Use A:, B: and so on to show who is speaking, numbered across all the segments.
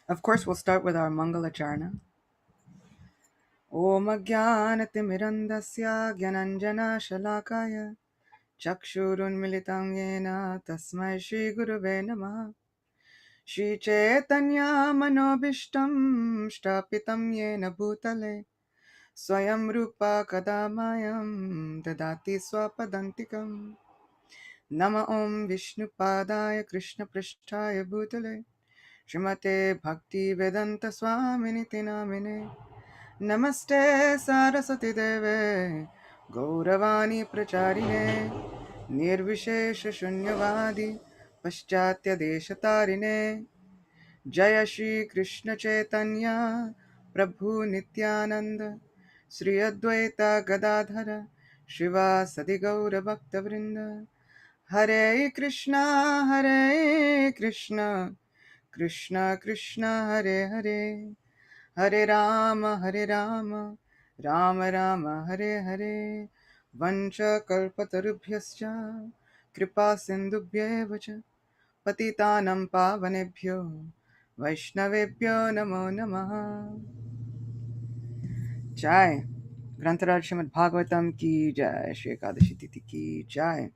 A: Of course, we'll start with our Mangala Charna. Om Ajnanatimirandasya Gyananjana Shalakaya Chakshurun Militam Yena Tasmai Shri Gurave Namaha Shri Chaitanya Manobishtam Shtapitam Yena Bhutale Swayam Rupa Kadamayam Dadati Swapadantikam Nama Om Vishnupadaya Krishna Prishtaya Bhutale Srimate Bhakti Vedanta Swaminiti Namine Namaste Saraswati Deve Gauravani Pracharine Nirvishesha Shunyavadi Paschatya Deshatarine Jaya Shri Krishna Chaitanya Prabhu Nityananda Sri Advaita Gadadhara Shiva Sadi Gaura Bhakta Vrinda Hare Krishna Krishna Krishna Hare Hare Hare Rama, Rama Rama, Hare Hare, Vancha kalpatarubhyascha, Kripa sindubhyevacha, Patitanam pavanebhyo, Vaishnavebhyo namo namaha. Jai. Grantaraj Srimad Bhagavatam ki jai, Shri Ekadashi Titi ki jai.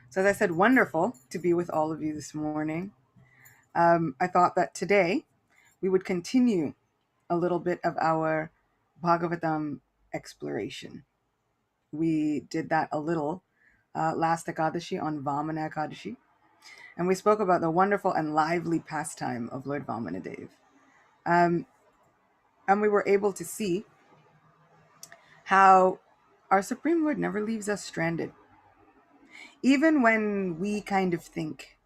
A: So as I said, wonderful to be with all of you this morning. I thought that today we would continue a little bit of our Bhagavatam exploration. We did that a little last Ekadashi on Vamana Ekadashi, and we spoke about the wonderful and lively pastime of Lord Vamanadev. And we were able to see how our Supreme Lord never leaves us stranded. Even when we kind of think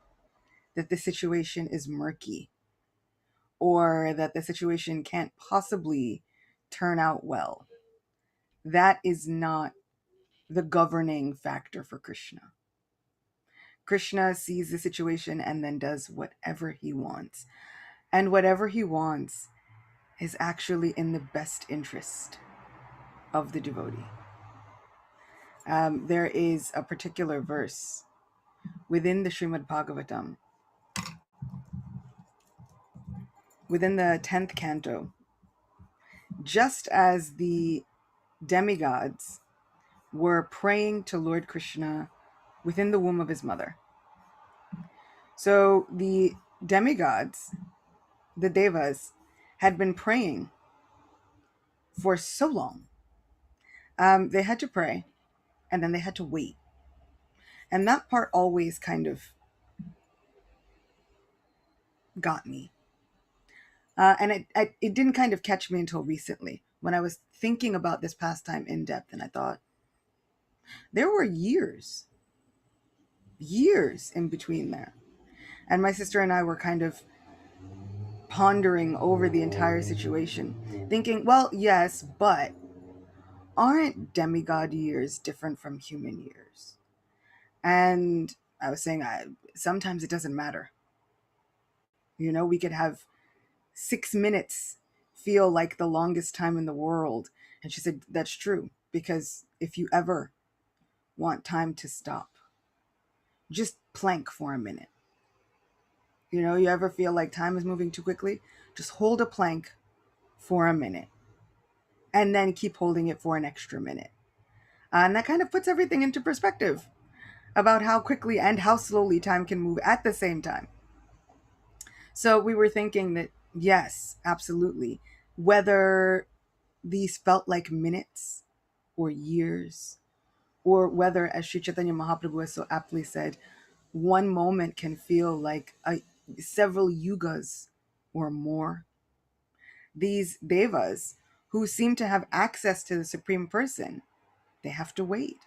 A: that the situation is murky or that the situation can't possibly turn out well, that is not the governing factor for Krishna. Krishna sees the situation and then does whatever he wants. And whatever he wants is actually in the best interest of the devotee. There is a particular verse within the Srimad Bhagavatam, within the 10th canto, just as the demigods were praying to Lord Krishna within the womb of his mother. So the demigods, the devas, had been praying for so long. They had to pray and then they had to wait. And that part always kind of got me. And it didn't kind of catch me until recently when I was thinking about this pastime in depth. And I thought, there were years in between there. And my sister and I were kind of pondering over the entire situation, thinking, well, yes, but aren't demigod years different from human years? And I was saying, sometimes it doesn't matter. You know, we could have 6 minutes feel like the longest time in the world. And she said, that's true, because if you ever want time to stop, just plank for a minute. You know, you ever feel like time is moving too quickly? Just hold a plank for a minute and then keep holding it for an extra minute. And that kind of puts everything into perspective about how quickly and how slowly time can move at the same time. So we were thinking that, yes, absolutely. Whether these felt like minutes or years, or whether, as Sri Chaitanya Mahaprabhu has so aptly said, one moment can feel like several yugas or more. These devas, who seem to have access to the Supreme Person, they have to wait.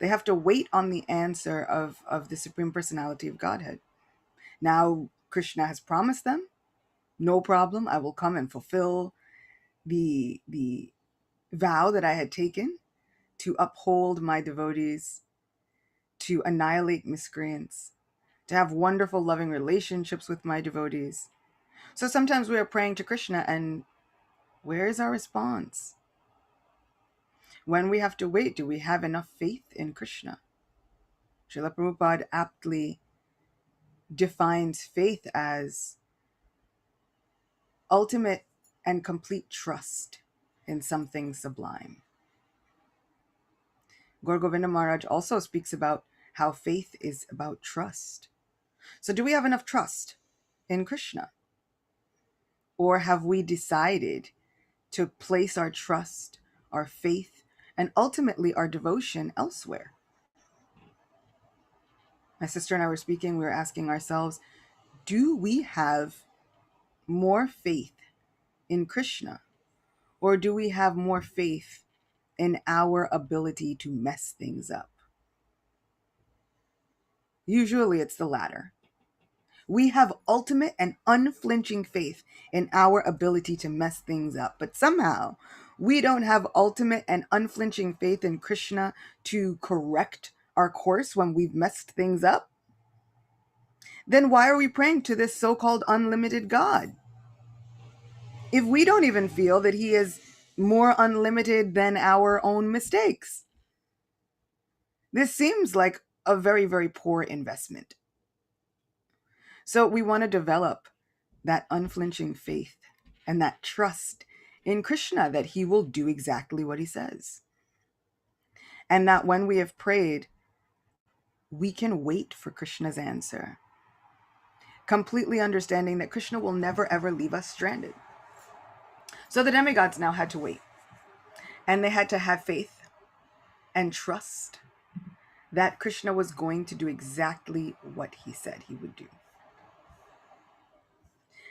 A: They have to wait on the answer of the Supreme Personality of Godhead. Now, Krishna has promised them, no problem, I will come and fulfill the vow that I had taken to uphold my devotees, to annihilate miscreants, to have wonderful, loving relationships with my devotees. So sometimes we are praying to Krishna, and where is our response? When we have to wait, do we have enough faith in Krishna? Srila Prabhupada aptly defines faith as ultimate and complete trust in something sublime. Gaur Govinda Maharaj also speaks about how faith is about trust. So do we have enough trust in Krishna? Or have we decided to place our trust, our faith, and ultimately our devotion elsewhere? My sister and I were speaking, we were asking ourselves, do we have more faith in Krishna? Or do we have more faith in our ability to mess things up? Usually it's the latter. We have ultimate and unflinching faith in our ability to mess things up, but somehow we don't have ultimate and unflinching faith in Krishna to correct our course when we've messed things up. Then why are we praying to this so-called unlimited God? If we don't even feel that he is more unlimited than our own mistakes, this seems like a very, very poor investment. So we want to develop that unflinching faith and that trust in Krishna that he will do exactly what he says. And that when we have prayed, we can wait for Krishna's answer, completely understanding that Krishna will never ever leave us stranded. So the demigods now had to wait, and they had to have faith and trust that Krishna was going to do exactly what he said he would do.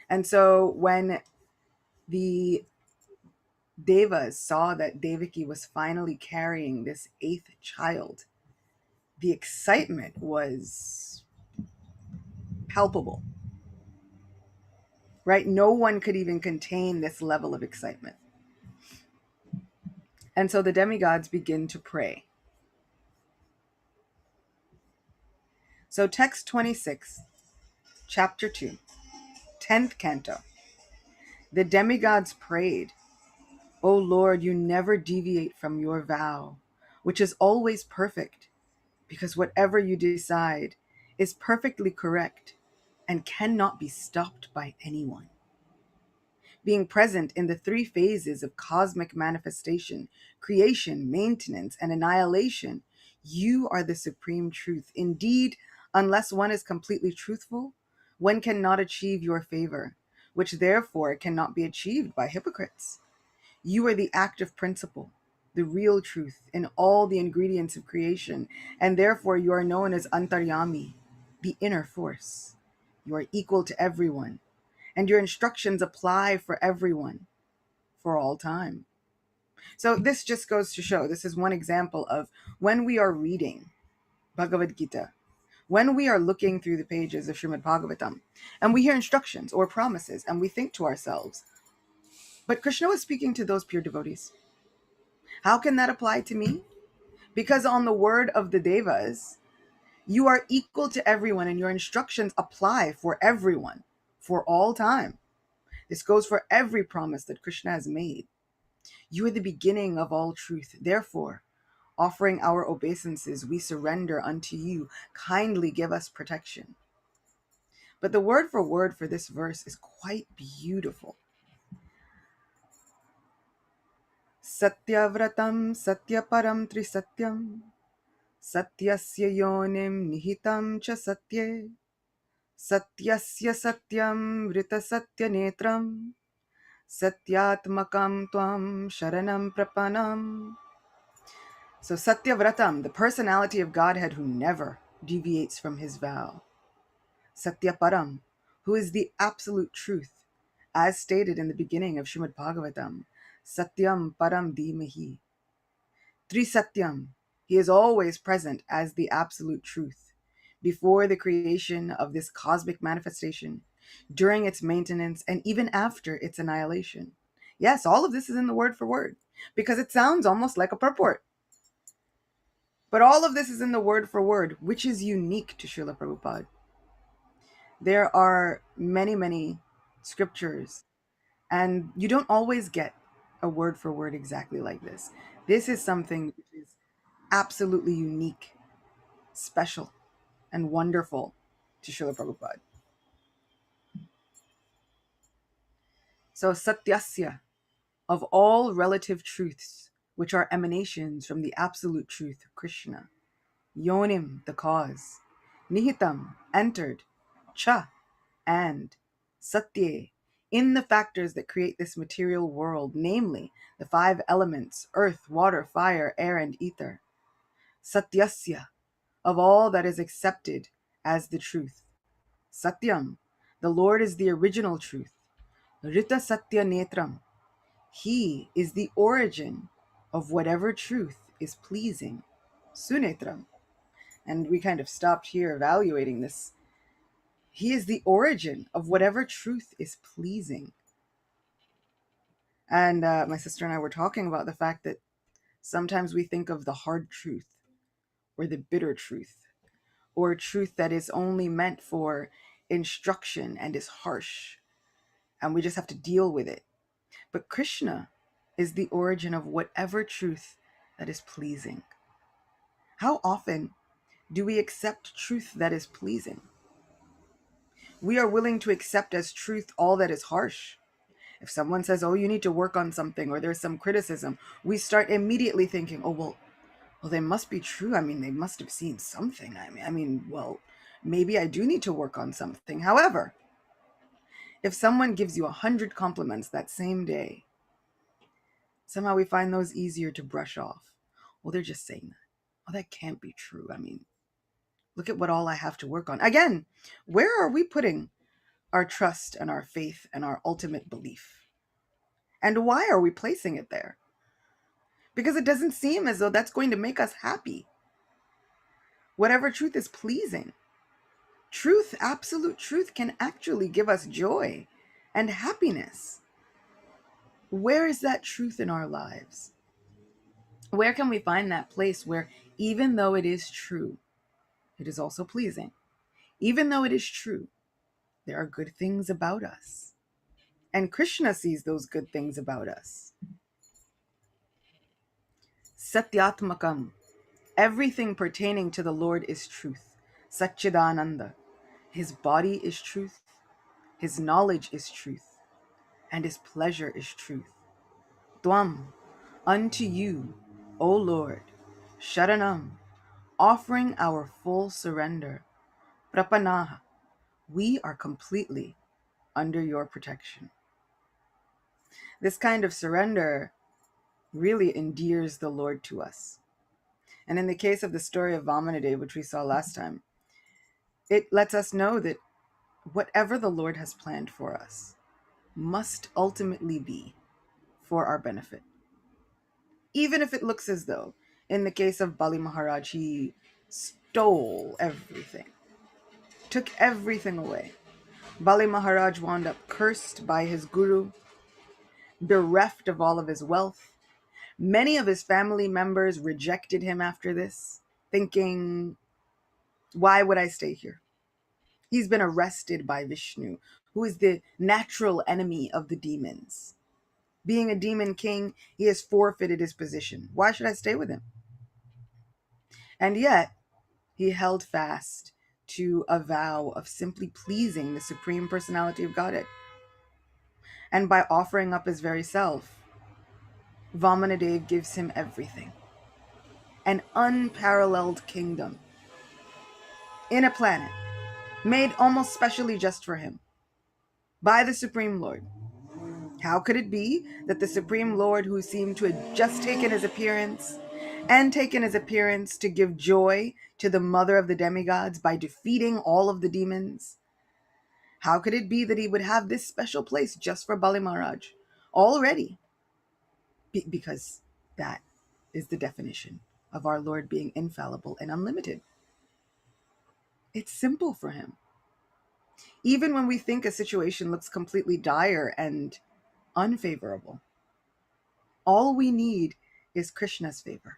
A: And so when the Devas saw that Devaki was finally carrying this 8th child, the excitement was palpable, right? No one could even contain this level of excitement. And so the demigods begin to pray. So text 26, chapter 2, 10th canto. The demigods prayed, "O Lord, you never deviate from your vow, which is always perfect, because whatever you decide is perfectly correct and cannot be stopped by anyone. Being present in the 3 phases of cosmic manifestation, creation, maintenance, and annihilation, you are the supreme truth. Indeed, unless one is completely truthful, one cannot achieve your favor, which therefore cannot be achieved by hypocrites. You are the active principle, the real truth in all the ingredients of creation, and therefore you are known as Antaryami, the inner force. You are equal to everyone, and your instructions apply for everyone, for all time." So this just goes to show, this is one example of when we are reading Bhagavad Gita, when we are looking through the pages of Srimad Bhagavatam, and we hear instructions or promises, and we think to ourselves, but Krishna was speaking to those pure devotees. How can that apply to me? Because on the word of the Devas, you are equal to everyone and your instructions apply for everyone, for all time. This goes for every promise that Krishna has made. You are the beginning of all truth. Therefore, offering our obeisances, we surrender unto you. Kindly give us protection. But the word for this verse is quite beautiful. Satyavratam satyaparam trisatyam satyasya yonim nihitam cha satye satyasya satyam vrita satya netram satyatmakam tvam sharanam prapanam. So Satyavratam, the personality of Godhead who never deviates from his vow. Satyaparam, who is the absolute truth, as stated in the beginning of Srimad Bhagavatam. Satyam param dhimahi. Trisatyam, he is always present as the absolute truth, before the creation of this cosmic manifestation, during its maintenance, and even after its annihilation. Yes, all of this is in the word for word, because it sounds almost like a purport. But all of this is in the word for word, which is unique to Srila Prabhupada. There are many, many scriptures, and you don't always get a word for word exactly like this. This is something which is absolutely unique, special, and wonderful to Srila Prabhupada. So satyasya, of all relative truths, which are emanations from the absolute truth of Krishna. Yonim, the cause. Nihitam, entered. Cha, and. Satye, in the factors that create this material world, namely the five elements, earth, water, fire, air, and ether. Satyasya, of all that is accepted as the truth. Satyam, the Lord is the original truth. Rita Satya Netram, he is the origin of whatever truth is pleasing. Sunetram. And we kind of stopped here evaluating this. He is the origin of whatever truth is pleasing. And my sister and I were talking about the fact that sometimes we think of the hard truth or the bitter truth or truth that is only meant for instruction and is harsh, and we just have to deal with it. But Krishna is the origin of whatever truth that is pleasing. How often do we accept truth that is pleasing? We are willing to accept as truth all that is harsh. If someone says, oh, you need to work on something, or there's some criticism, we start immediately thinking, oh, well, they must be true. I mean, they must have seen something. Well, maybe I do need to work on something. However, if someone gives you 100 compliments that same day, somehow we find those easier to brush off. Well, they're just saying that. Oh, that can't be true. I mean, look at what all I have to work on. Again, where are we putting our trust and our faith and our ultimate belief? And why are we placing it there? Because it doesn't seem as though that's going to make us happy. Whatever truth is pleasing. Truth, absolute truth, can actually give us joy and happiness. Where is that truth in our lives? Where can we find that place where even though it is true, it is also pleasing? Even though it is true, there are good things about us. And Krishna sees those good things about us. Satyatmakam. Everything pertaining to the Lord is truth. Satchidananda. His body is truth. His knowledge is truth. And his pleasure is truth. Dwam. Unto you, O Lord. Sharanam. Offering our full surrender. Prapanaha. We are completely under your protection. This kind of surrender really endears the Lord to us. And in the case of the story of Vamanadeva, which we saw last time, it lets us know that whatever the Lord has planned for us must ultimately be for our benefit. Even if it looks as though, in the case of Bali Maharaj, he stole everything, took everything away. Bali Maharaj wound up cursed by his guru, bereft of all of his wealth. Many of his family members rejected him after this, thinking, why would I stay here? He's been arrested by Vishnu, who is the natural enemy of the demons. Being a demon king, he has forfeited his position. Why should I stay with him? And yet, he held fast to a vow of simply pleasing the Supreme Personality of Godhead. And by offering up his very self, Vamanadev gives him everything. An unparalleled kingdom in a planet made almost specially just for him by the Supreme Lord. How could it be that the Supreme Lord, who seemed to have just taken his appearance to give joy to the mother of the demigods by defeating all of the demons, how could it be that he would have this special place just for Bali Maharaj already? Because that is the definition of our Lord being infallible and unlimited. It's simple for him. Even when we think a situation looks completely dire and unfavorable, all we need is Krishna's favor.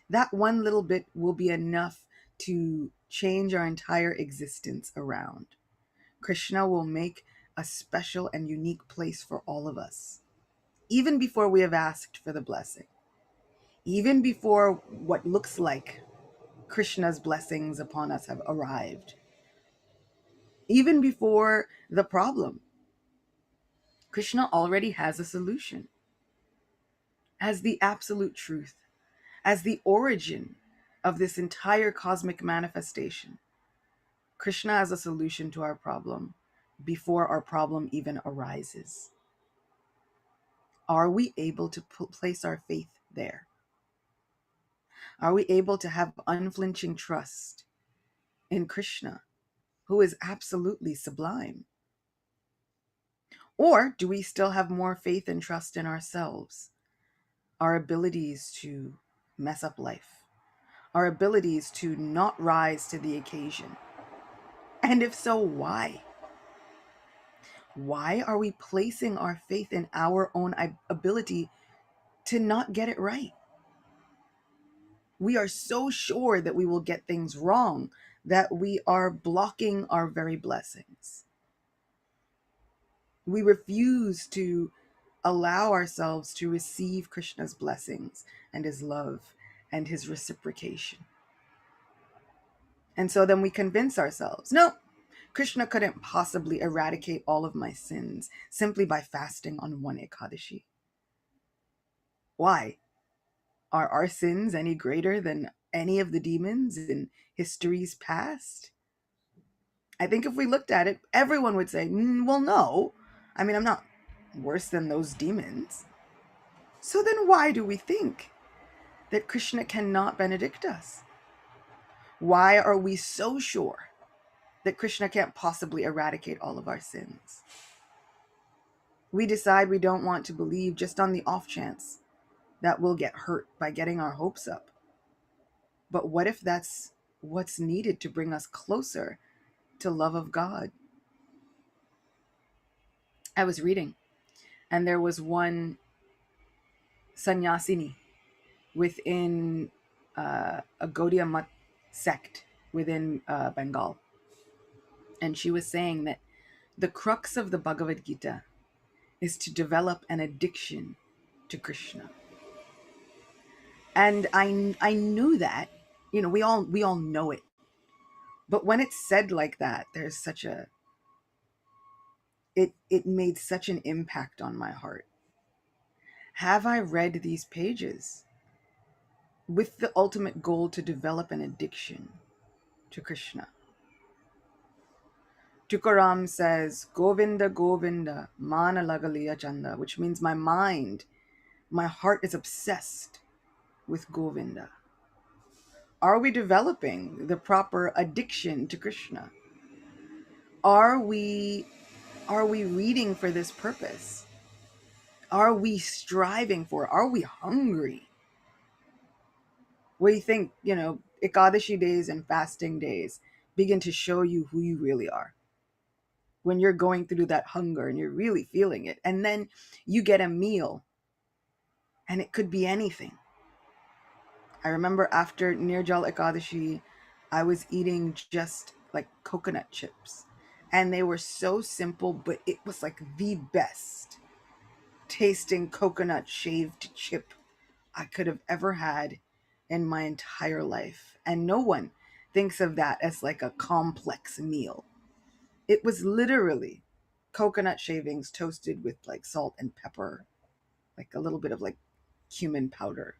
A: That one little bit will be enough to change our entire existence around. Krishna will make a special and unique place for all of us, even before we have asked for the blessing, even before what looks like Krishna's blessings upon us have arrived, even before the problem. Krishna already has a solution. As the absolute truth, as the origin of this entire cosmic manifestation, Krishna has a solution to our problem before our problem even arises. Are we able to place our faith there? Are we able to have unflinching trust in Krishna, who is absolutely sublime? Or do we still have more faith and trust in ourselves, our abilities to mess up life, our abilities to not rise to the occasion? And if so, why? Why are we placing our faith in our own ability to not get it right? We are so sure that we will get things wrong that we are blocking our very blessings. We refuse to allow ourselves to receive Krishna's blessings and his love and his reciprocation. And so then we convince ourselves, no, Krishna couldn't possibly eradicate all of my sins simply by fasting on one Ekadashi. Why? Are our sins any greater than any of the demons in history's past? I think if we looked at it, everyone would say, well, no. I mean, I'm not worse than those demons. So then why do we think that Krishna cannot benedict us? Why are we so sure that Krishna can't possibly eradicate all of our sins? We decide we don't want to believe just on the off chance that we'll get hurt by getting our hopes up. But what if that's what's needed to bring us closer to love of God? I was reading, and there was one sannyasini within a Gaudiya Mat sect within Bengal. And she was saying that the crux of the Bhagavad Gita is to develop an addiction to Krishna. And I knew that, we all know it. But when it's said like that, there's such a it made such an impact on my heart. Have I read these pages with the ultimate goal to develop an addiction to Krishna? Tukaram says, Govinda, Govinda, mana lagaliya chanda, which means my heart is obsessed with Govinda. Are we developing the proper addiction to Krishna? Are we reading for this purpose? Are we striving for it? Are we hungry? What do you think, Ekadashi days and fasting days begin to show you who you really are? When you're going through that hunger and you're really feeling it. And then you get a meal and it could be anything. I remember after Nirjal Ekadashi, I was eating just like coconut chips. And they were so simple, but it was like the best tasting coconut shaved chip I could have ever had in my entire life. And no one thinks of that as like a complex meal. It was literally coconut shavings toasted with like salt and pepper, like a little bit of like cumin powder.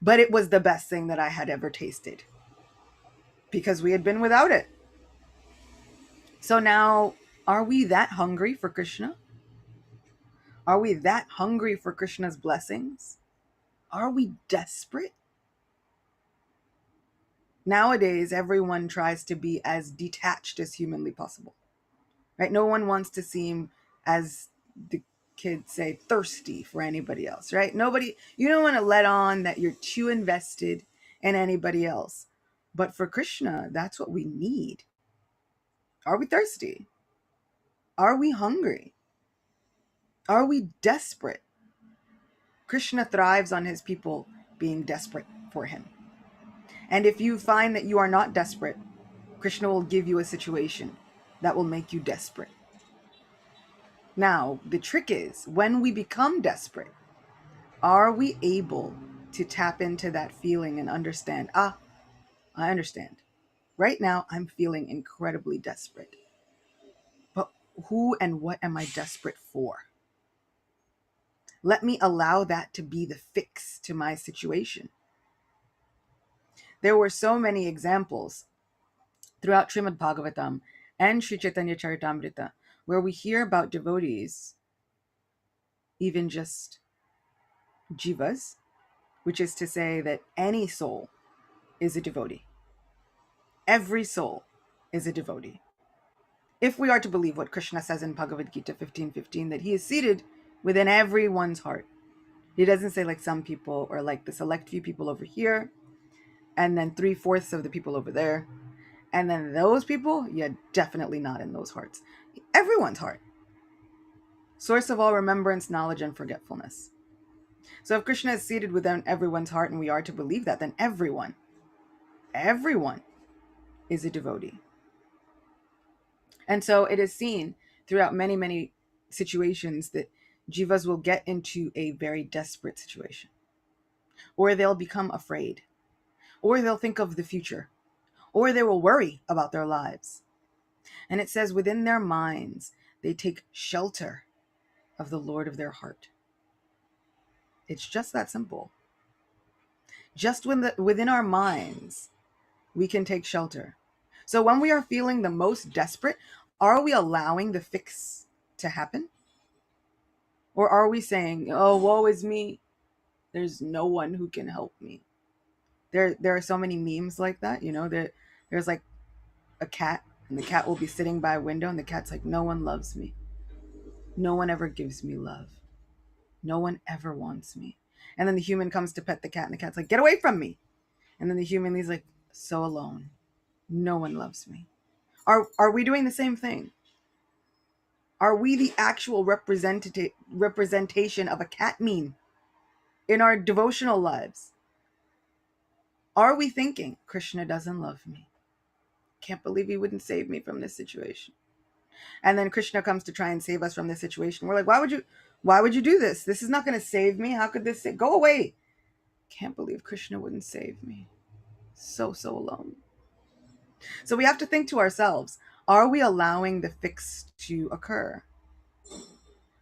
A: But it was the best thing that I had ever tasted because we had been without it. So now, are we that hungry for Krishna? Are we that hungry for Krishna's blessings? Are we desperate? Nowadays, everyone tries to be as detached as humanly possible, right? No one wants to seem, as the kids say, thirsty for anybody else, right? You don't want to let on that you're too invested in anybody else. But for Krishna, that's what we need. Are we thirsty? Are we hungry? Are we desperate? Krishna thrives on his people being desperate for him. And if you find that you are not desperate, Krishna will give you a situation that will make you desperate. Now, the trick is, when we become desperate, are we able to tap into that feeling and understand, I understand. Right now, I'm feeling incredibly desperate. But who and what am I desperate for? Let me allow that to be the fix to my situation. There were so many examples throughout Srimad Bhagavatam and Sri Chaitanya Charitamrita where we hear about devotees, even just jivas, which is to say that any soul is a devotee. Every soul is a devotee. If we are to believe what Krishna says in Bhagavad Gita 15:15, that he is seated within everyone's heart. He doesn't say like some people or like the select few people over here, and then 3/4 of the people over there. And then those people, yeah, definitely not in those hearts. Everyone's heart. Source of all remembrance, knowledge, and forgetfulness. So if Krishna is seated within everyone's heart and we are to believe that, then everyone is a devotee. And so it is seen throughout many, many situations that jivas will get into a very desperate situation, or they'll become afraid, or they'll think of the future, or they will worry about their lives. And it says within their minds, they take shelter of the Lord of their heart. It's just that simple. Just within our minds, we can take shelter. So when we are feeling the most desperate, are we allowing the fix to happen? Or are we saying, oh, woe is me. There's no one who can help me. There are so many memes like that, there's like a cat, and the cat will be sitting by a window, and the cat's like, no one loves me. No one ever gives me love. No one ever wants me. And then the human comes to pet the cat, and the cat's like, get away from me. And then the human is like, so alone. No one loves me. Are we doing the same thing? Are we the actual representation of a cat meme in our devotional lives? Are we thinking, Krishna doesn't love me? Can't believe he wouldn't save me from this situation. And then Krishna comes to try and save us from this situation. We're like, why would you do this? This is not going to save me. How could this go away? Can't believe Krishna wouldn't save me. So alone. So we have to think to ourselves, are we allowing the fix to occur?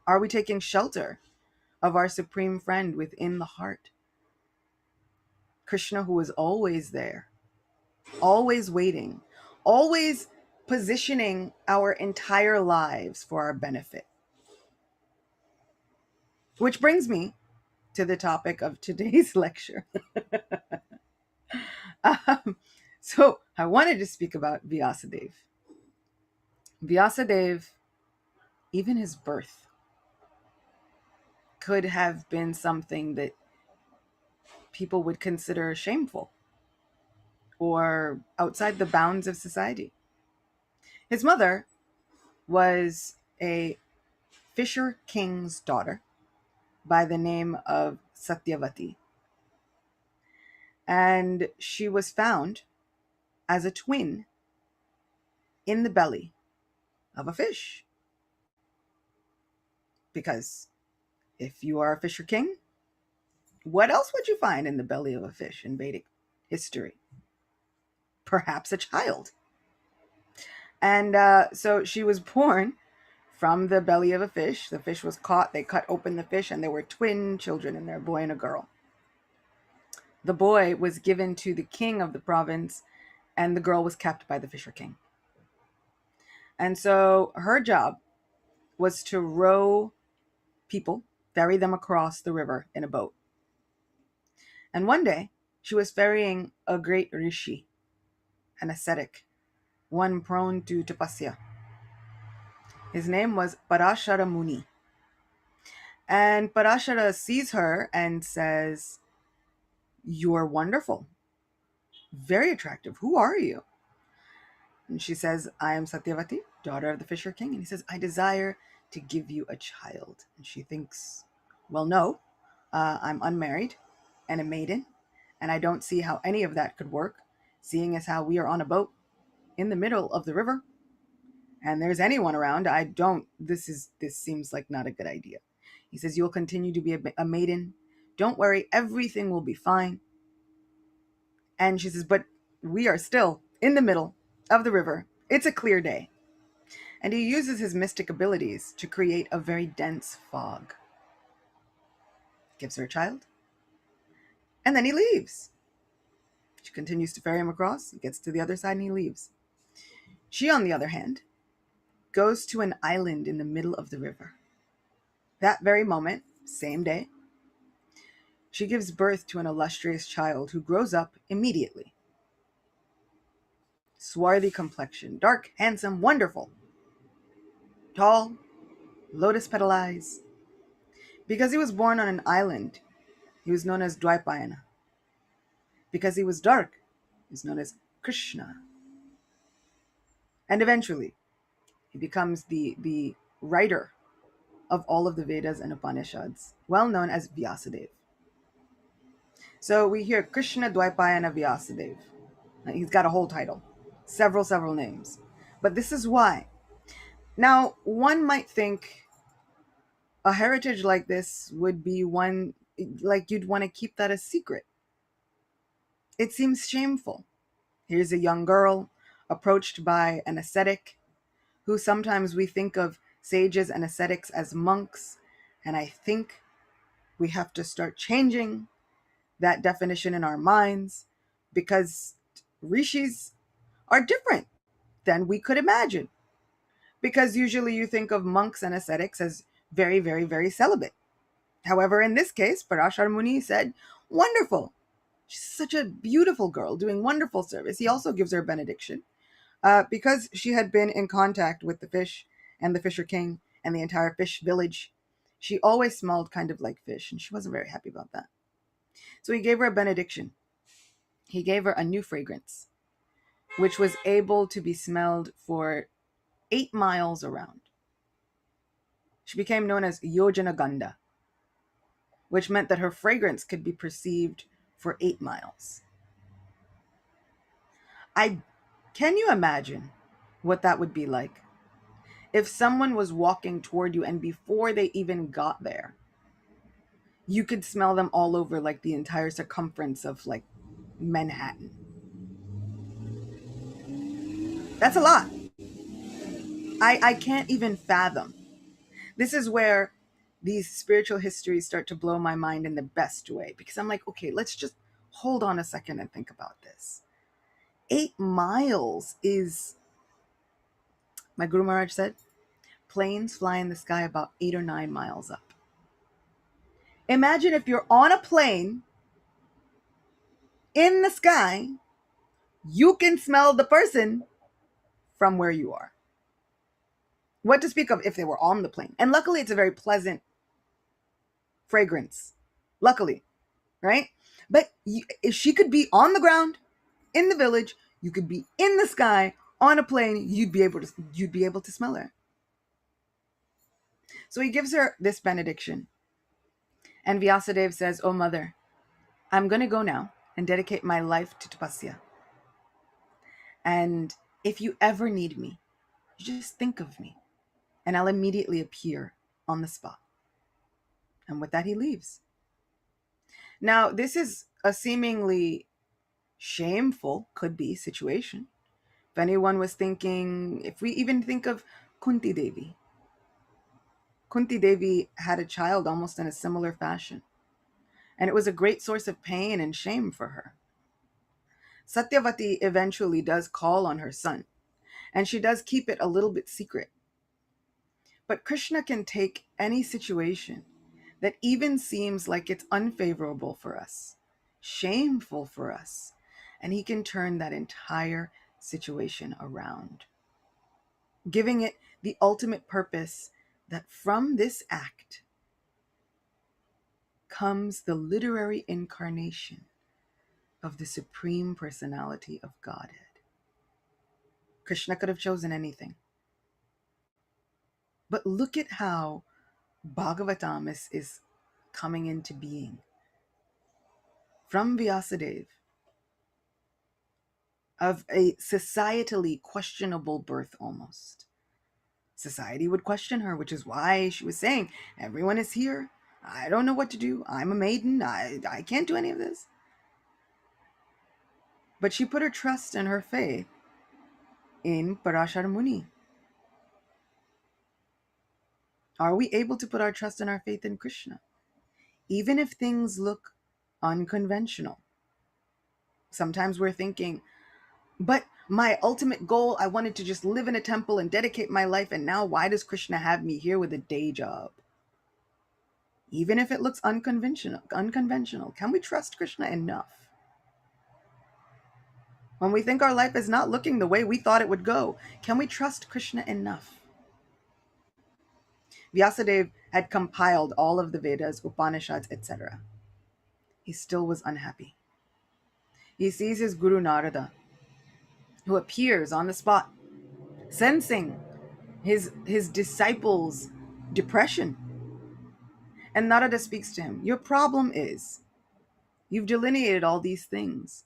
A: Are we taking shelter of our supreme friend within the heart? Krishna, who is always there, always waiting, always positioning our entire lives for our benefit. Which brings me to the topic of today's lecture. So I wanted to speak about Vyasadeva. Vyasadeva, even his birth, could have been something that people would consider shameful or outside the bounds of society. His mother was a fisher king's daughter by the name of Satyavati. And she was found as a twin in the belly of a fish. Because if you are a fisher king, what else would you find in the belly of a fish in Vedic history? Perhaps a child. And so she was born from the belly of a fish. The fish was caught. They cut open the fish, and there were twin children in there, a boy and a girl. The boy was given to the king of the province, and the girl was kept by the fisher king. And so her job was to row people, ferry them across the river in a boat. And one day, she was ferrying a great rishi, an ascetic, one prone to tapasya. His name was Parashara Muni. And Parashara sees her and says, "You're wonderful, very attractive. Who are you?" And she says, "I am Satyavati, daughter of the Fisher King." And he says, "I desire to give you a child." And she thinks, well, no, I'm unmarried and a maiden, and I don't see how any of that could work, seeing as how we are on a boat in the middle of the river, and there's anyone around. This seems like not a good idea. He says, "You'll continue to be a maiden. Don't worry, everything will be fine." And she says, "But we are still in the middle of the river. It's a clear day." And he uses his mystic abilities to create a very dense fog. gives her a child, and then he leaves. She continues to ferry him across. He gets to the other side and he leaves. She, on the other hand, goes to an island in the middle of the river. That very moment, same day, she gives birth to an illustrious child who grows up immediately. Swarthy complexion, dark, handsome, wonderful. Tall, lotus petal eyes. Because he was born on an island, he was known as Dvaipayana. Because he was dark, he was known as Krishna. And eventually, he becomes the writer of all of the Vedas and Upanishads, well known as Vyasadeva. So we hear Krishna Dvaipayana Vyasadeva. He's got a whole title, several names. But this is why. Now, one might think a heritage like this would be one, like you'd want to keep that a secret. It seems shameful. Here's a young girl approached by an ascetic, who sometimes we think of sages and ascetics as monks, and I think we have to start changing that definition in our minds, because rishis are different than we could imagine. Because usually you think of monks and ascetics as very celibate. However, in this case, Parashar Muni said, wonderful. She's such a beautiful girl doing wonderful service. He also gives her a benediction. Because she had been in contact with the fish and the Fisher King and the entire fish village, she always smelled kind of like fish, and she wasn't very happy about that. So he gave her a benediction. He gave her a new fragrance, which was able to be smelled for 8 miles around. She became known as Yojana Ganda, which meant that her fragrance could be perceived for 8 miles. Can you imagine what that would be like? If someone was walking toward you and before they even got there, you could smell them all over like the entire circumference of like Manhattan. That's a lot. I can't even fathom. This is where these spiritual histories start to blow my mind in the best way, because I'm like, okay, let's just hold on a second and think about this. 8 miles is, my Guru Maharaj said, planes fly in the sky about 8 or 9 miles up. Imagine if you're on a plane in the sky, you can smell the person from where you are. What to speak of if they were on the plane? And luckily, it's a very pleasant fragrance. Luckily, right? But if she could be on the ground, in the village, you could be in the sky, on a plane, you'd be able to smell her. So he gives her this benediction. And Vyasadeva says, "Oh mother, I'm going to go now and dedicate my life to tapasya. And if you ever need me, you just think of me and I'll immediately appear on the spot." And with that, he leaves. Now, this is a seemingly shameful, could be, situation. If anyone was thinking, if we even think of Kunti Devi. Kunti Devi had a child almost in a similar fashion. And it was a great source of pain and shame for her. Satyavati eventually does call on her son, and she does keep it a little bit secret. But Krishna can take any situation that even seems like it's unfavorable for us, shameful for us, and he can turn that entire situation around, giving it the ultimate purpose that from this act comes the literary incarnation of the Supreme Personality of Godhead. Krishna could have chosen anything. But look at how Bhagavatam is coming into being. From Vyasadeva, of a societally questionable birth almost. Society would question her, which is why she was saying, everyone is here. I don't know what to do. I'm a maiden. I can't do any of this. But she put her trust and her faith in Parashar Muni. Are we able to put our trust and our faith in Krishna? even if things look unconventional. Sometimes we're thinking, but my ultimate goal, I wanted to just live in a temple and dedicate my life, and now why does Krishna have me here with a day job? Even if it looks unconventional, can we trust Krishna enough? When we think our life is not looking the way we thought it would go, can we trust Krishna enough? Vyasadeva had compiled all of the Vedas, Upanishads, etc. He still was unhappy. He sees his Guru Narada, who appears on the spot, sensing his disciples' depression. And Narada speaks to him. Your problem is, you've delineated all these things,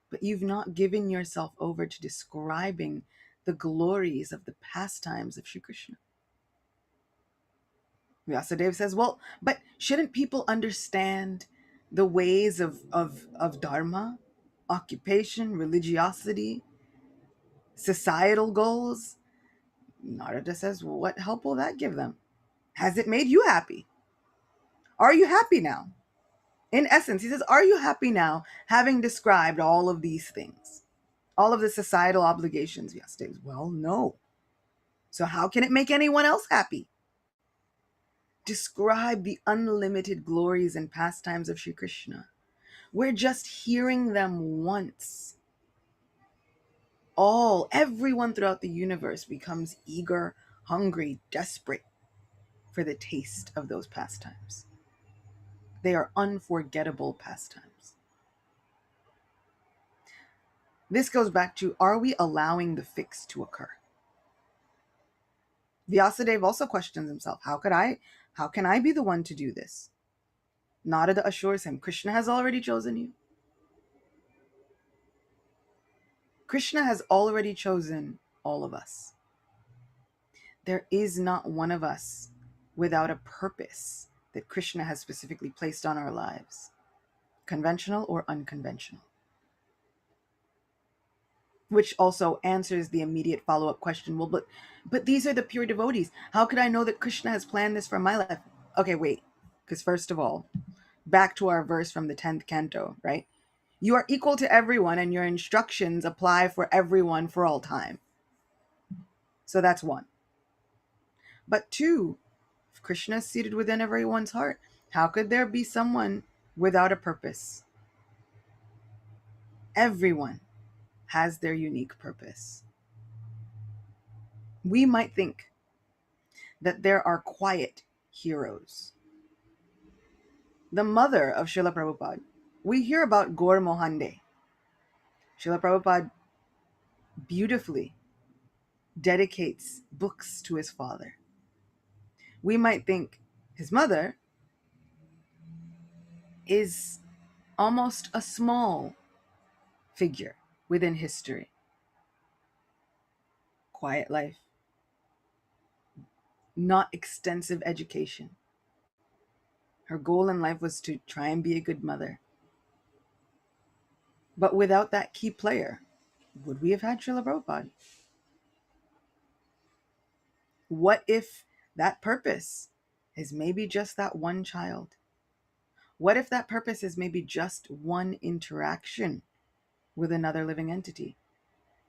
A: but you've not given yourself over to describing the glories of the pastimes of Shri Krishna. Vyasadeva says, well, but shouldn't people understand the ways of dharma, occupation, religiosity, societal goals? Narada says, well, what help will that give them? Has it made you happy? Are you happy now? In essence, he says, are you happy now having described all of these things? All of the societal obligations? Vyasadeva, well, no. So how can it make anyone else happy? Describe the unlimited glories and pastimes of Shri Krishna. We're just hearing them once. Everyone throughout the universe becomes eager, hungry, desperate for the taste of those pastimes. They are unforgettable pastimes. This goes back to, are we allowing the fix to occur? Vyasadeva also questions himself, how can I be the one to do this? Narada assures him, Krishna has already chosen you. Krishna has already chosen all of us. There is not one of us without a purpose that Krishna has specifically placed on our lives, conventional or unconventional. Which also answers the immediate follow-up question, well, but these are the pure devotees. How could I know that Krishna has planned this for my life? Okay, wait, because first of all, back to our verse from the 10th canto, right? You are equal to everyone, and your instructions apply for everyone for all time. So that's one. But two, if Krishna is seated within everyone's heart, how could there be someone without a purpose? Everyone has their unique purpose. We might think that there are quiet heroes. The mother of Srila Prabhupada, we hear about Gaur Mohande. Srila Prabhupada beautifully dedicates books to his father. We might think his mother is almost a small figure within history. Quiet life, not extensive education. Her goal in life was to try and be a good mother. But without that key player, would we have had Srila Prabhupada? What if that purpose is maybe just that one child? What if that purpose is maybe just one interaction with another living entity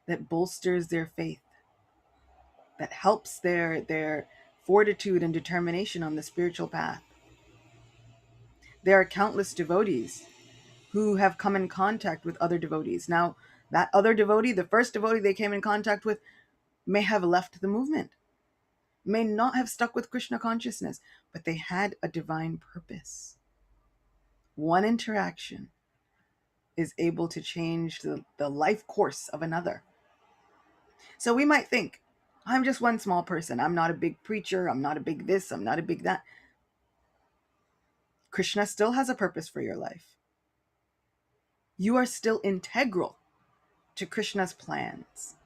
A: that bolsters their faith, that helps their fortitude and determination on the spiritual path? There are countless devotees who have come in contact with other devotees. Now, that other devotee, the first devotee they came in contact with, may have left the movement, may not have stuck with Krishna consciousness, but they had a divine purpose. One interaction is able to change the life course of another. So we might think, I'm just one small person. I'm not a big preacher. I'm not a big this. I'm not a big that. Krishna still has a purpose for your life. You are still integral to Krishna's plans.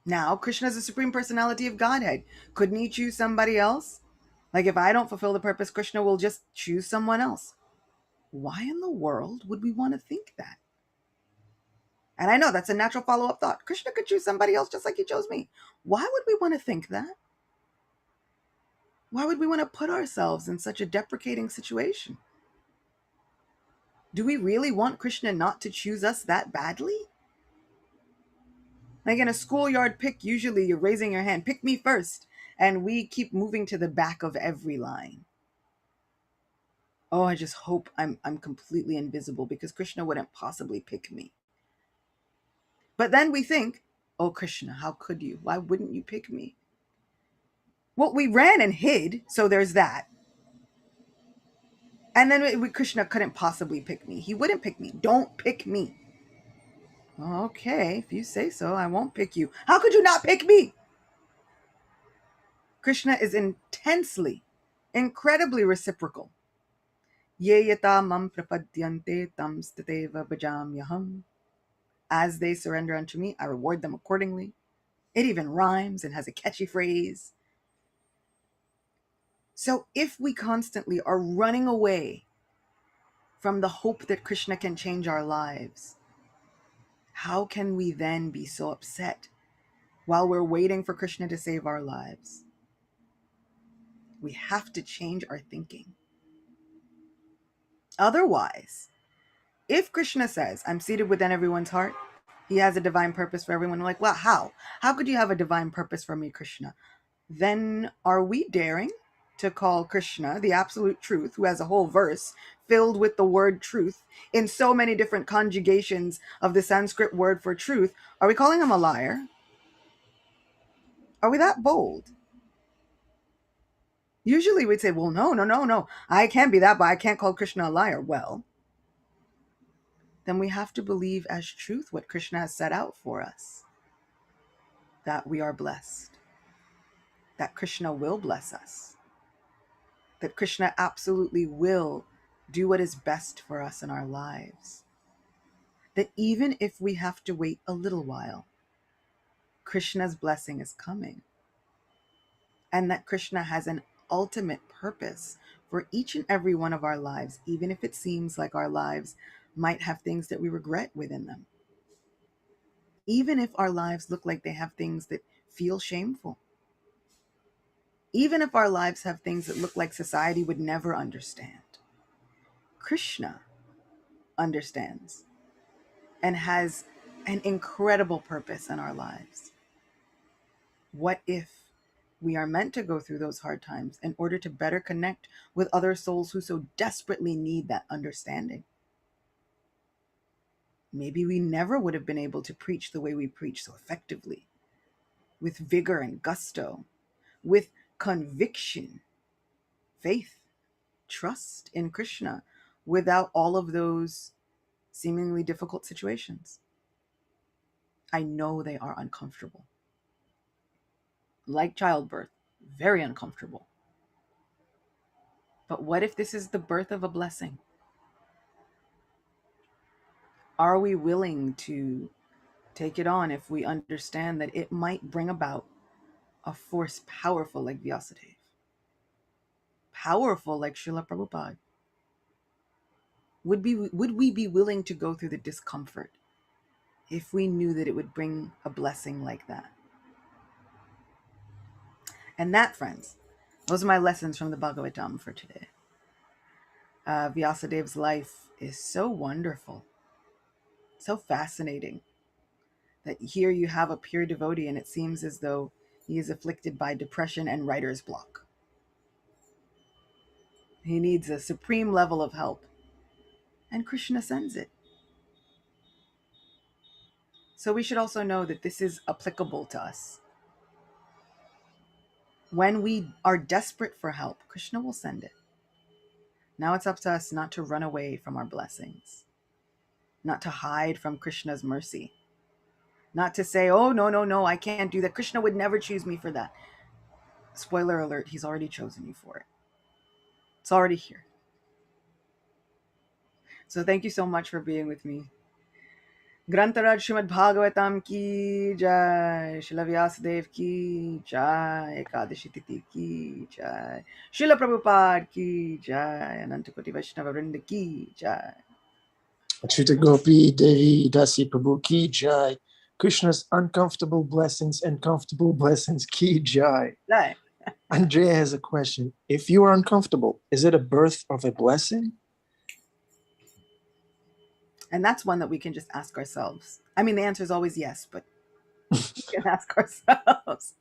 A: Now, Krishna is the Supreme Personality of Godhead. Couldn't he choose somebody else? Like, if I don't fulfill the purpose, Krishna will just choose someone else. Why in the world would we want to think that? And I know that's a natural follow-up thought. Krishna could choose somebody else just like he chose me. Why would we want to think that? Why would we want to put ourselves in such a deprecating situation? Do we really want Krishna not to choose us that badly? Like in a schoolyard pick, usually you're raising your hand, pick me first. And we keep moving to the back of every line. Oh, I just hope I'm completely invisible because Krishna wouldn't possibly pick me. But then we think, oh, Krishna, how could you? Why wouldn't you pick me? Well, we ran and hid, so there's that. And then Krishna couldn't possibly pick me. He wouldn't pick me. Don't pick me. Okay, if you say so, I won't pick you. How could you not pick me? Krishna is intensely, incredibly reciprocal. Ye yata mam prapadyante tam stateva bhajamyaham. As they surrender unto me, I reward them accordingly. It even rhymes and has a catchy phrase. So if we constantly are running away from the hope that Krishna can change our lives, how can we then be so upset while we're waiting for Krishna to save our lives? We have to change our thinking. Otherwise, if Krishna says, I'm seated within everyone's heart, he has a divine purpose for everyone. We're like, well, how? How could you have a divine purpose for me, Krishna? Then are we daring to call Krishna the absolute truth, who has a whole verse filled with the word truth in so many different conjugations of the Sanskrit word for truth? Are we calling him a liar? Are we that bold? Usually we'd say, well, no. I can't be that, but I can't call Krishna a liar. Well, then we have to believe as truth what Krishna has set out for us. That we are blessed. That Krishna will bless us. That Krishna absolutely will do what is best for us in our lives. That even if we have to wait a little while, Krishna's blessing is coming. And that Krishna has an ultimate purpose for each and every one of our lives, even if it seems like our lives might have things that we regret within them. Even if our lives look like they have things that feel shameful. Even if our lives have things that look like society would never understand. Krishna understands and has an incredible purpose in our lives. What if we are meant to go through those hard times in order to better connect with other souls who so desperately need that understanding? Maybe we never would have been able to preach the way we preach so effectively, with vigor and gusto, with conviction, faith, trust in Krishna, without all of those seemingly difficult situations. I know they are uncomfortable. Like childbirth, very uncomfortable. But what if this is the birth of a blessing? Are we willing to take it on if we understand that it might bring about a force powerful like Vyasadeva, powerful like Srila Prabhupada? Would we be willing to go through the discomfort if we knew that it would bring a blessing like that? And that, friends, those are my lessons from the Bhagavatam for today. Vyasadeva's life is so wonderful, so fascinating, that here you have a pure devotee and it seems as though he is afflicted by depression and writer's block. He needs a supreme level of help, and Krishna sends it. So we should also know that this is applicable to us. When we are desperate for help, Krishna will send it. Now it's up to us not to run away from our blessings, not to hide from Krishna's mercy, not to say, oh, no, I can't do that. Krishna would never choose me for that. Spoiler alert, he's already chosen you for it. It's already here. So thank you so much for being with me. Grantaraj Srimad Bhagavatam ki jai, Srila Vyasadeva ki jai, Ekadashi Titi ki jai, Srila Prabhupada ki jai, Anantakoti Vaishnava Vrinda ki jai.
B: Achyuta Gopi, Devi, Dasi Prabhu ki jai. Krishna's uncomfortable blessings and comfortable blessings ki jai.
A: Jai.
B: Andrea has a question. If you are uncomfortable, is it a birth of a blessing?
A: And that's one that we can just ask ourselves. I mean, the answer is always yes, but we can ask ourselves.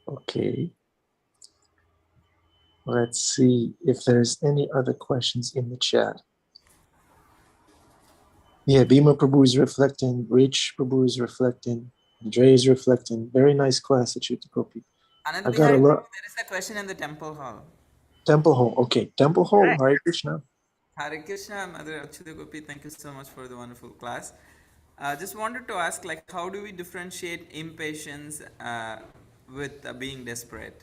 B: Okay. Let's see if there's any other questions in the chat. Yeah, Bhima Prabhu is reflecting, Rich Prabhu is reflecting, Andre is reflecting. Very nice class, Achyuta Gopi.
C: Anand
B: I got a
C: Bihari,
B: lot.
C: there is a question in the temple hall.
B: Temple Hall. Okay, Temple Hall.
A: Right.
B: Hare Krishna.
C: Hare Krishna, Mother Achyuta Gopi, thank you so much for the wonderful class. Just wanted to ask, like, how do we differentiate impatience with being desperate?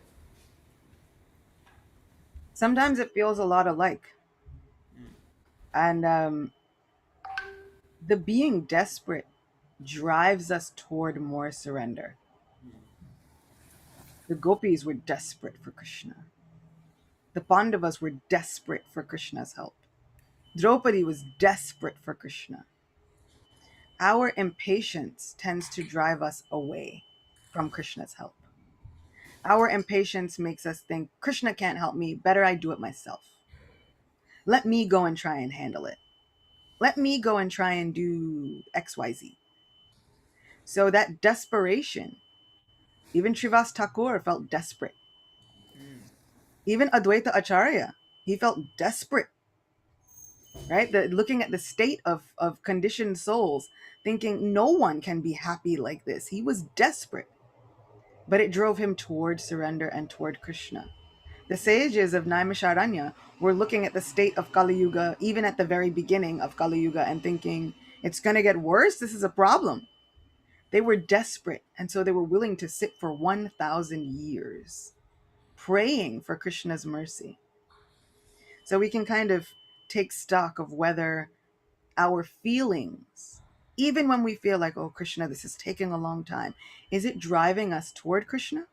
A: Sometimes it feels a lot alike. And the being desperate drives us toward more surrender. The gopis were desperate for Krishna. The Pandavas were desperate for Krishna's help. Draupadi was desperate for Krishna. Our impatience tends to drive us away from Krishna's help. Our impatience makes us think, Krishna can't help me, better I do it myself. Let me go and try and handle it. Let me go and try and do XYZ. So that desperation, even Srivas Thakur felt desperate. Even Advaita Acharya, he felt desperate, right? Looking at the state of conditioned souls, thinking no one can be happy like this. He was desperate, but it drove him toward surrender and toward Krishna. The sages of Naimisharanya were looking at the state of Kali Yuga, even at the very beginning of Kali Yuga, and thinking, it's going to get worse. This is a problem. They were desperate, and so they were willing to sit for 1,000 years praying for Krishna's mercy. So we can kind of take stock of whether our feelings, even when we feel like, oh, Krishna, this is taking a long time, is it driving us toward Krishna?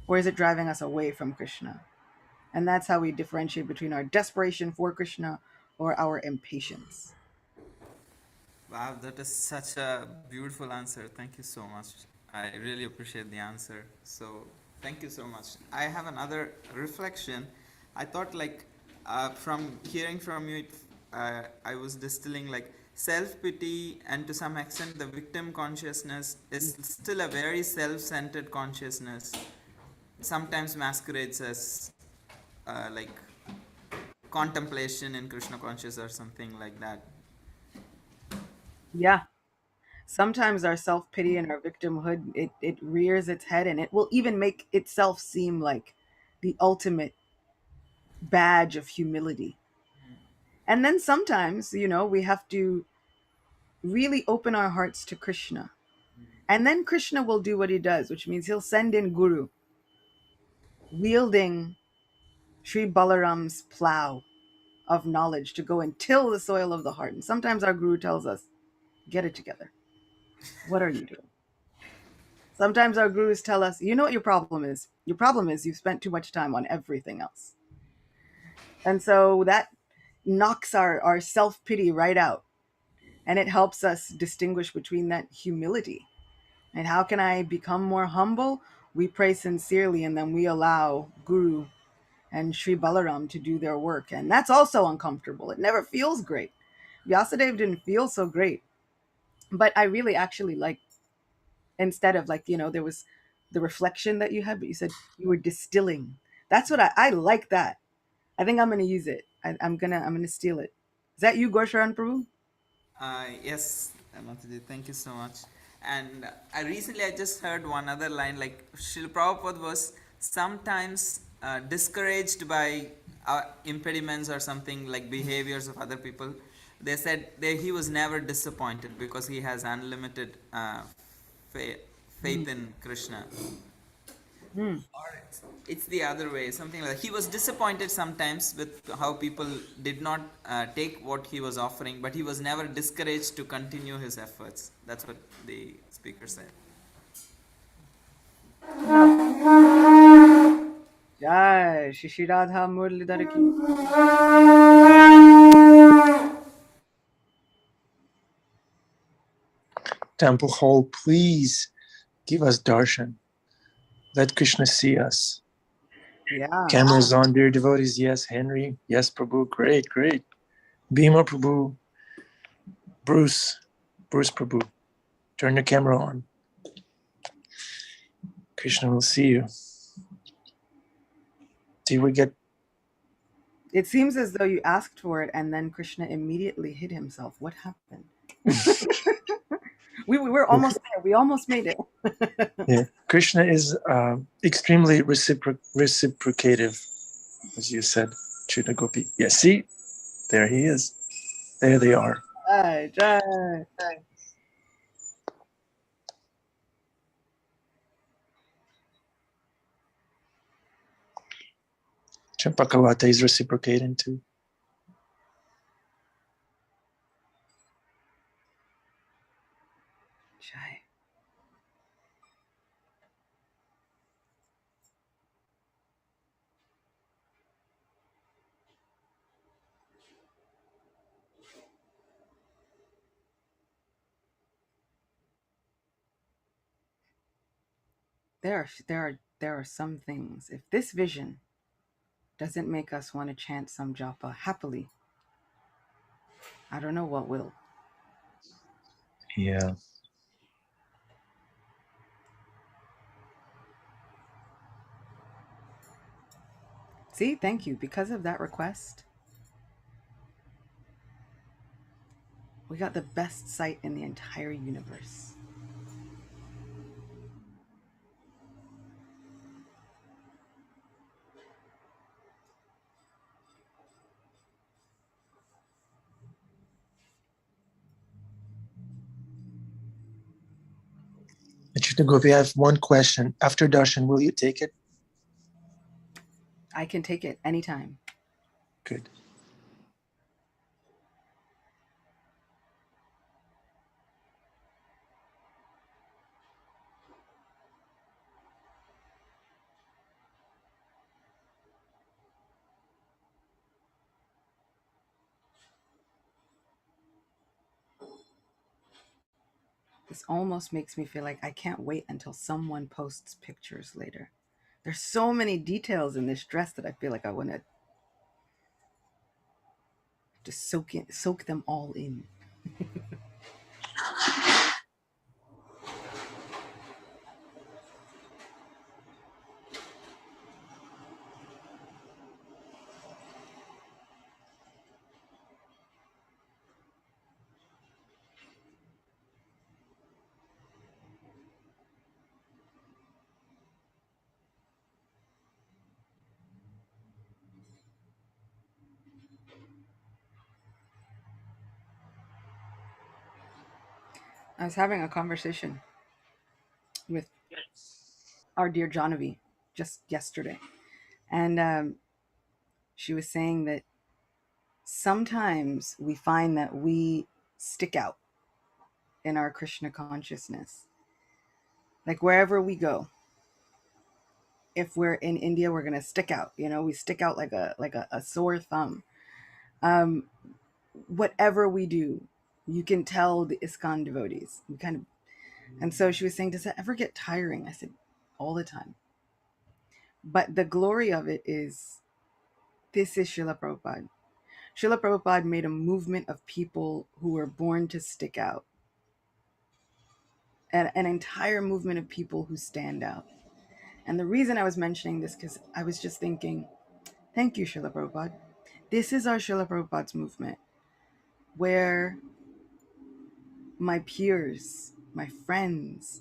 A: Or is it driving us away from Krishna? And that's how we differentiate between our desperation for Krishna or our impatience.
C: Wow, that is such a beautiful answer. Thank you so much. I really appreciate the answer. So, thank you so much. I have another reflection. I thought, like, from hearing from you, I was distilling like self pity and to some extent the victim consciousness is still a very self centered consciousness. Sometimes masquerades as like contemplation in Krishna conscious or something like that.
A: Yeah. Sometimes our self-pity and our victimhood, it rears its head, and it will even make itself seem like the ultimate badge of humility. And then sometimes, we have to really open our hearts to Krishna. And then Krishna will do what he does, which means he'll send in Guru, wielding Sri Balaram's plow of knowledge to go and till the soil of the heart. And sometimes our Guru tells us, get it together. What are you doing? Sometimes our gurus tell us, you know what your problem is? Your problem is you've spent too much time on everything else. And so that knocks our self-pity right out. And it helps us distinguish between that humility. And how can I become more humble? We pray sincerely, and then we allow Guru and Sri Balaram to do their work. And that's also uncomfortable. It never feels great. Vyasadeva didn't feel so great. But I really actually like, instead of like, there was the reflection that you had, but you said you were distilling. That's what I like that. I think I'm going to use it. I'm going to steal it. Is that you, Gorsharan Prabhu?
C: Yes, Mataji, thank you so much. And I just heard one other line like Srila Prabhupada was sometimes discouraged by impediments or something like behaviors of other people. They said he was never disappointed because he has unlimited faith in Krishna. Or it's the other way, something like that. He was disappointed sometimes with how people did not take what he was offering, but he was never discouraged to continue his efforts. That's what the speaker said.
A: Jai Shri Radha Murlidhar ki.
B: Temple Hall, please give us darshan. Let Krishna see us.
A: Yeah.
B: Cameras on, dear devotees. Yes, Henry. Yes, Prabhu. Great, great. Bhima Prabhu. Bruce Prabhu. Turn your camera on. Krishna will see you. Do we get...
A: It seems as though you asked for it and then Krishna immediately hid himself. What happened? we were almost there. We almost made it.
B: Yeah, Krishna is extremely reciprocative, as you said, Achyuta Gopi. Yeah, see? There he is. There they are.
A: Jai, jai.
B: Champakawata is reciprocating too.
A: Jai. There are some things. If this vision doesn't make us want to chant some japa happily, I don't know what will.
B: Yeah.
A: See, thank you. Because of that request, we got the best sight in the entire universe.
B: Achyuta Gopi, I have one question. After darshan, will you take it?
A: I can take it anytime.
B: Good.
A: This almost makes me feel like I can't wait until someone posts pictures later. There's so many details in this dress that I feel like I want to just soak them all in. I was having a conversation with our dear Janavi just yesterday, and she was saying that sometimes we find that we stick out in our Krishna consciousness. Like wherever we go, if we're in India, we're gonna stick out. You know, we stick out like a sore thumb. Um, whatever we do, you can tell the ISKCON devotees. We kind of, and so she was saying, does that ever get tiring? I said, all the time. But the glory of it is, this is Srila Prabhupada. Srila Prabhupada made a movement of people who were born to stick out. An entire movement of people who stand out. And the reason I was mentioning this, because I was just thinking, thank you, Srila Prabhupada. This is our Srila Prabhupada's movement, where my peers, my friends,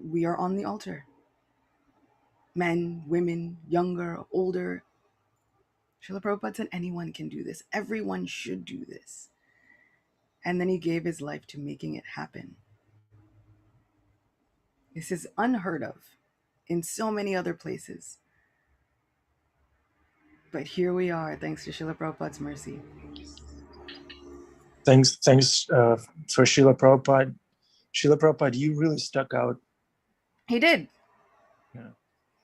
A: we are on the altar. Men, women, younger, older. Srila Prabhupada said anyone can do this. Everyone should do this. And then he gave his life to making it happen. This is unheard of in so many other places. But here we are, thanks to Srila Prabhupada's mercy.
B: Thanks for Srila Prabhupada. Srila Prabhupada, you really stuck out.
A: He did.
B: Yeah.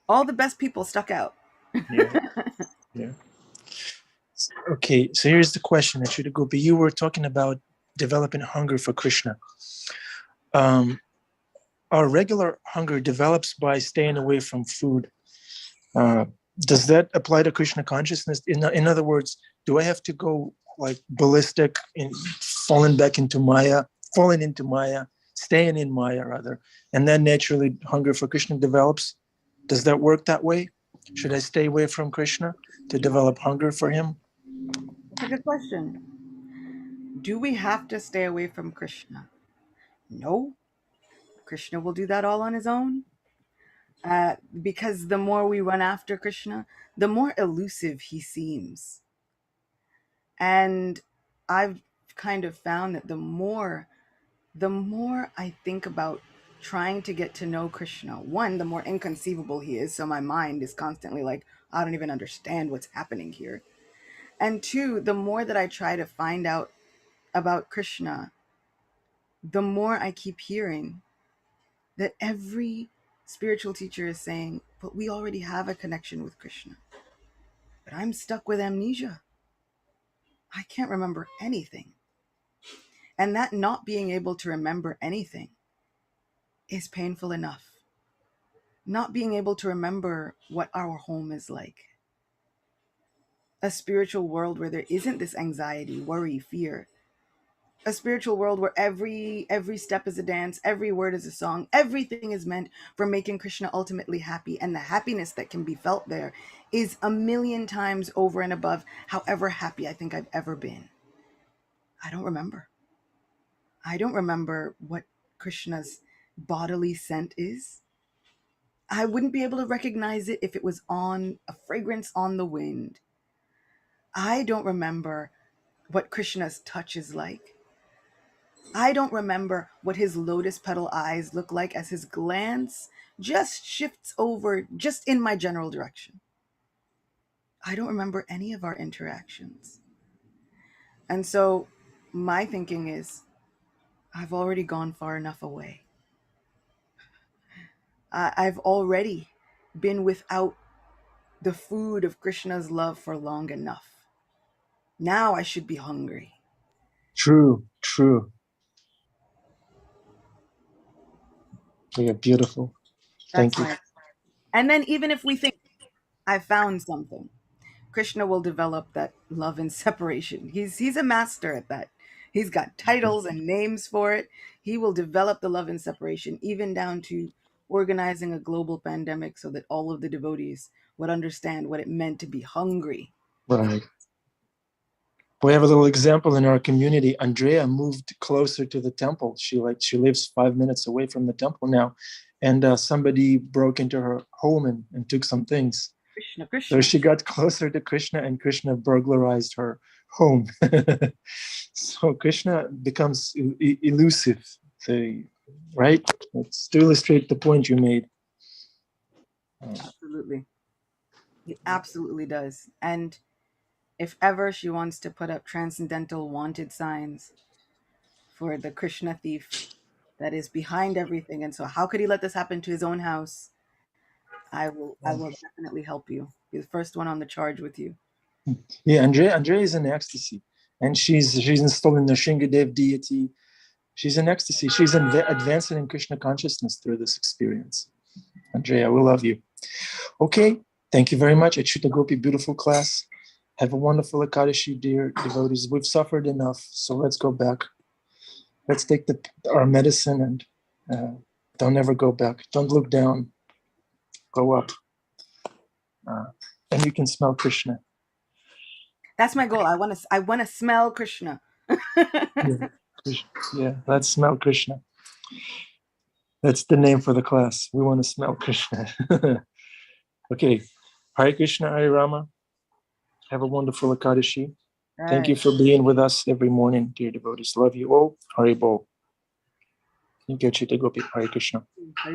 A: All the best people stuck out.
B: Yeah. Yeah. Okay, so here's the question, Achyuta Gopi. You were talking about developing hunger for Krishna. our regular hunger develops by staying away from food. Does that apply to Krishna consciousness? In other words, do I have to go like ballistic in falling into Maya, staying in Maya rather, and then naturally hunger for Krishna develops? Does that work that way? Should I stay away from Krishna to develop hunger for him?
A: That's a good question. Do we have to stay away from Krishna? No. Krishna will do that all on his own. Because the more we run after Krishna, the more elusive he seems. And I've kind of found that the more I think about trying to get to know Krishna, one, the more inconceivable he is. So my mind is constantly like, I don't even understand what's happening here. And two, the more that I try to find out about Krishna, the more I keep hearing that every spiritual teacher is saying, but we already have a connection with Krishna. But I'm stuck with amnesia. I can't remember anything. And that not being able to remember anything is painful enough. Not being able to remember what our home is like. A spiritual world where there isn't this anxiety, worry, fear. A spiritual world where every step is a dance, every word is a song, everything is meant for making Krishna ultimately happy, and the happiness that can be felt there is a million times over and above however happy I think I've ever been. I don't remember. I don't remember what Krishna's bodily scent is. I wouldn't be able to recognize it if it was on a fragrance on the wind. I don't remember what Krishna's touch is like. I don't remember what his lotus petal eyes look like as his glance just shifts over just in my general direction. I don't remember any of our interactions. And so my thinking is, I've already gone far enough away. I've already been without the food of Krishna's love for long enough. Now I should be hungry.
B: True. Yeah, beautiful.
A: That's
B: Thank you.
A: my. And then even if we think I found something, Krishna will develop that love and separation. He's a master at that. He's got titles and names for it. He will develop the love and separation, even down to organizing a global pandemic so that all of the devotees would understand what it meant to be hungry.
B: Right. We have a little example in our community. Andrea moved closer to the temple. She lives 5 minutes away from the temple now, and somebody broke into her home and took some things.
A: Krishna,
B: So
A: Krishna.
B: she got closer to Krishna, and Krishna burglarized her home. So Krishna becomes elusive, right? Let's to illustrate the point you made.
A: Absolutely. He absolutely does. And if ever she wants to put up transcendental wanted signs for the Krishna thief that is behind everything, and so how could he let this happen to his own house? I will definitely help you. Be the first one on the charge with you.
B: Yeah, Andrea is in ecstasy, and she's installing the Shingadev deity. She's in ecstasy. She's advancing in Krishna consciousness through this experience. Andrea, we love you. Okay, thank you very much. Achyuta Gopi, beautiful class. Have a wonderful Ekadashi, dear devotees. We've suffered enough, so let's go back. Let's take our medicine and don't ever go back. Don't look down. Go up. And you can smell Krishna.
A: That's my goal. I want to smell Krishna.
B: Yeah, let's smell Krishna. That's the name for the class. We want to smell Krishna. Okay. Hare Krishna, Hare Rama. Have a wonderful Ekadashi. Thank you for being with us every morning, dear devotees. Love you all. Hare Bol. Thank you, Achyuta Gopi. Hare Krishna.